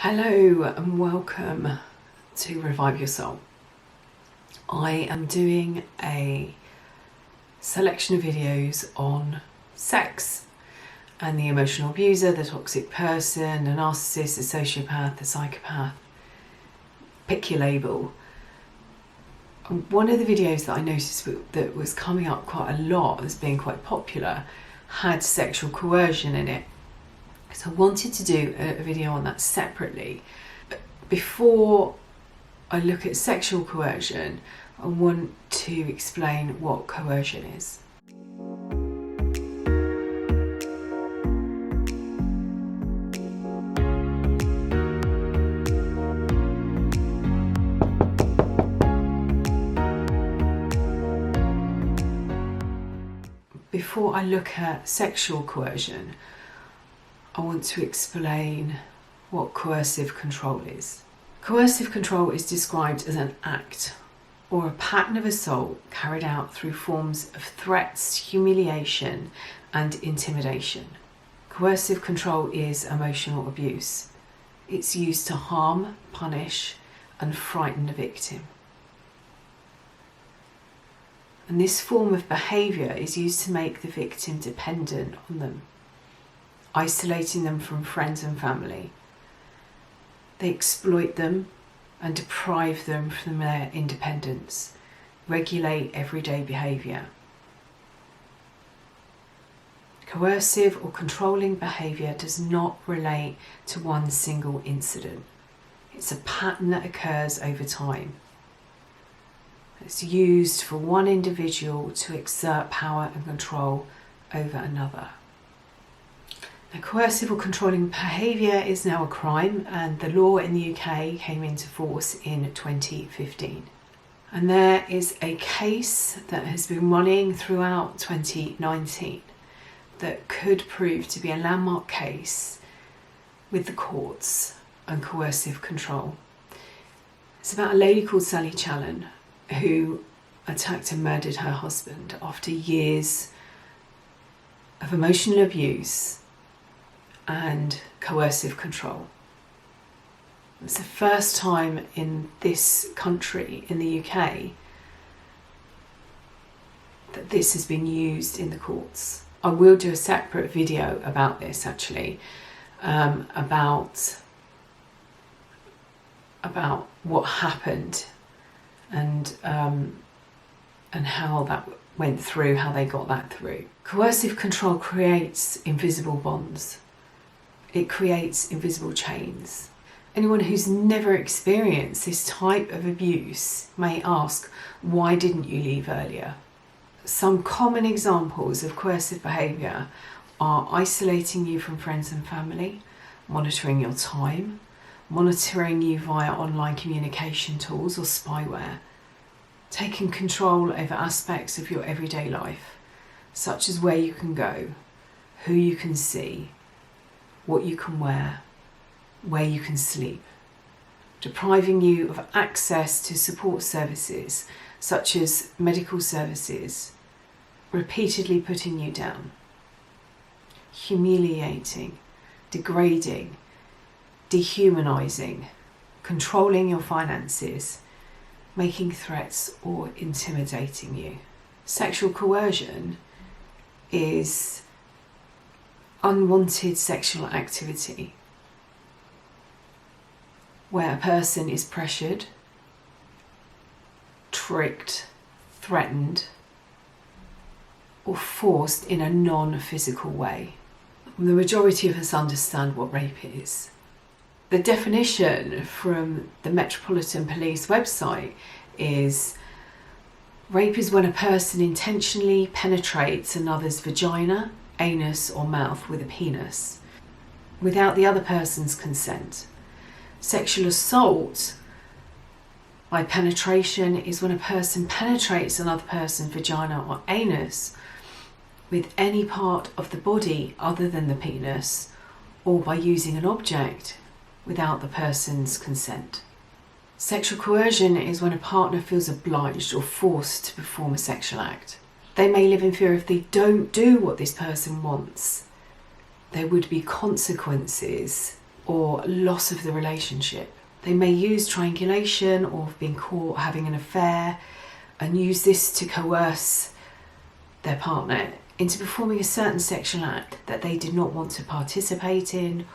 Hello and welcome to Revive Your Soul. I am doing a selection of videos on sex and the emotional abuser, the toxic person, the narcissist, the sociopath, the psychopath. Pick your label. One of the videos that I noticed that was coming up quite a lot as being quite popular had sexual coercion in it. So I wanted to do a video on that separately. But before I look at sexual coercion, I want to explain what coercion is. Before I look at sexual coercion, I want to explain what coercive control is. Coercive control is described as an act or a pattern of assault carried out through forms of threats, humiliation, and intimidation. Coercive control is emotional abuse. It's used to harm, punish, and frighten the victim. And this form of behaviour is used to make the victim dependent on them, isolating them from friends and family. They exploit them and deprive them from their independence, regulate everyday behaviour. Coercive or controlling behaviour does not relate to one single incident. It's a pattern that occurs over time. It's used for one individual to exert power and control over another. Now, coercive or controlling behaviour is now a crime, and the law in the UK came into force in 2015. And there is a case that has been running throughout 2019 that could prove to be a landmark case with the courts and coercive control. It's about a lady called Sally Challen who attacked and murdered her husband after years of emotional abuse and coercive control. It's the first time in this country, in the UK, that this has been used in the courts. I will do a separate video about this actually, about what happened and how that went through, how they got that through. Coercive control creates invisible bonds. It creates invisible chains. Anyone who's never experienced this type of abuse may ask, why didn't you leave earlier? Some common examples of coercive behaviour are isolating you from friends and family, monitoring your time, monitoring you via online communication tools or spyware, taking control over aspects of your everyday life, such as where you can go, who you can see, what you can wear, where you can sleep, depriving you of access to support services such as medical services, repeatedly putting you down, humiliating, degrading, dehumanising, controlling your finances, making threats or intimidating you. Sexual coercion is unwanted sexual activity where a person is pressured, tricked, threatened, or forced in a non-physical way. The majority of us understand what rape is. The definition from the Metropolitan Police website is: rape is when a person intentionally penetrates another's vagina, anus or mouth with a penis without the other person's consent. Sexual assault by penetration is when a person penetrates another person's vagina or anus with any part of the body other than the penis, or by using an object without the person's consent. Sexual coercion is when a partner feels obliged or forced to perform a sexual act. They may live in fear if they don't do what this person wants. There would be consequences or loss of the relationship. They may use triangulation or being caught having an affair and use this to coerce their partner into performing a certain sexual act that they did not want to participate in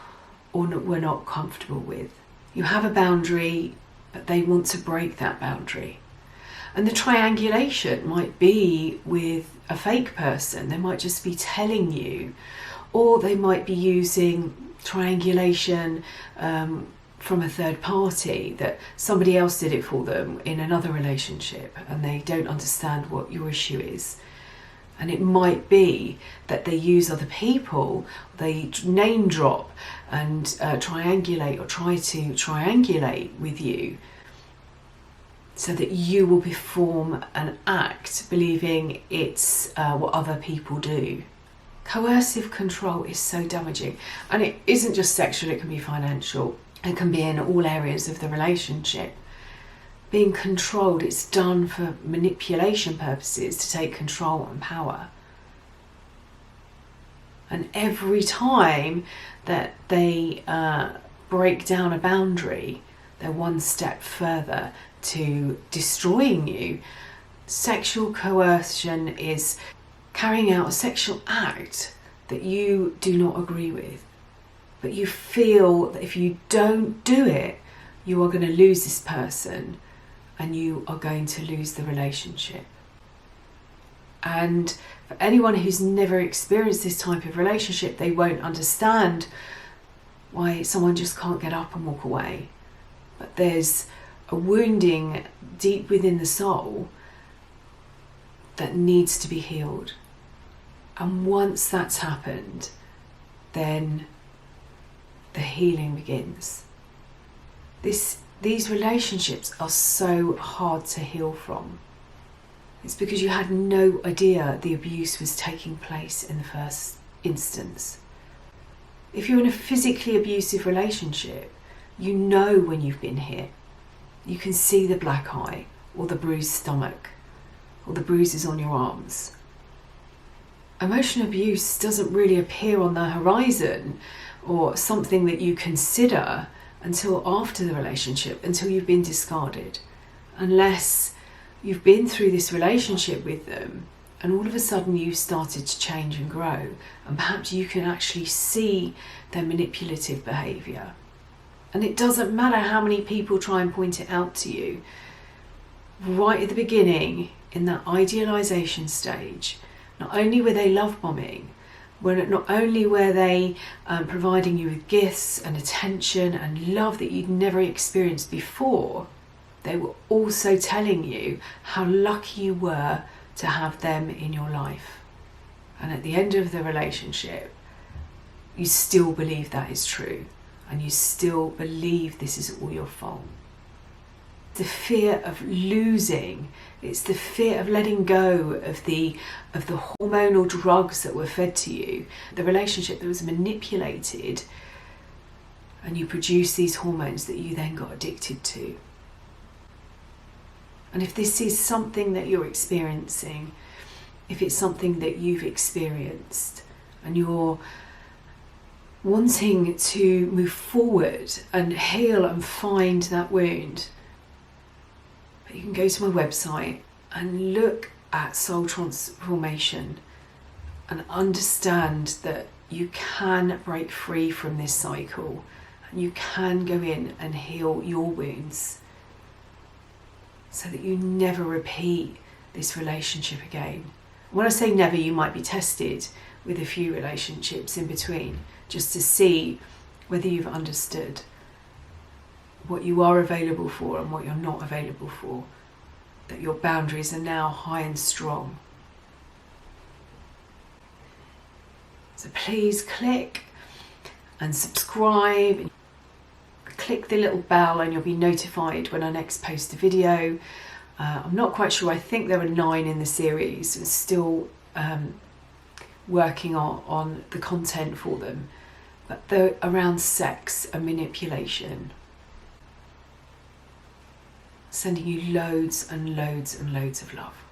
or were not comfortable with. You have a boundary, but they want to break that boundary. And the triangulation might be with a fake person. They might just be telling you, or they might be using triangulation from a third party, that somebody else did it for them in another relationship and they don't understand what your issue is. And it might be that they use other people, they name drop and triangulate or try to triangulate with you so that you will perform an act believing it's what other people do. Coercive control is so damaging, and it isn't just sexual, it can be financial, it can be in all areas of the relationship. Being controlled, it's done for manipulation purposes, to take control and power. And every time that they break down a boundary, they're one step further to destroying you. Sexual coercion is carrying out a sexual act that you do not agree with, but you feel that if you don't do it, you are going to lose this person and you are going to lose the relationship. And for anyone who's never experienced this type of relationship, they won't understand why someone just can't get up and walk away. But there's a wounding deep within the soul that needs to be healed. And once that's happened, then the healing begins. These relationships are so hard to heal from. It's because you had no idea the abuse was taking place in the first instance. If you're in a physically abusive relationship, you know when you've been hit. You can see the black eye or the bruised stomach or the bruises on your arms. Emotional abuse doesn't really appear on the horizon or something that you consider until after the relationship, until you've been discarded. Unless you've been through this relationship with them and all of a sudden you've started to change and grow, and perhaps you can actually see their manipulative behaviour. And it doesn't matter how many people try and point it out to you. Right at the beginning, in that idealisation stage, not only were they love bombing, not only were they providing you with gifts and attention and love that you'd never experienced before, they were also telling you how lucky you were to have them in your life. And at the end of the relationship, you still believe that is true, and you still believe this is all your fault. The fear of losing, it's the fear of letting go of the hormonal drugs that were fed to you, the relationship that was manipulated, and you produce these hormones that you then got addicted to. And if this is something that you're experiencing, if it's something that you've experienced and you're wanting to move forward and heal and find that wound, you can go to my website and look at soul transformation and understand that you can break free from this cycle and you can go in and heal your wounds so that you never repeat this relationship again. When I say never, you might be tested with a few relationships in between just to see whether you've understood what you are available for and what you're not available for, that your boundaries are now high and strong. So please click and subscribe, click the little bell and you'll be notified when I next post a video. I'm not quite sure, I think there are 9 in the series. I'm still working on the content for them, but they're around sex and manipulation. Sending you loads and loads and loads of love.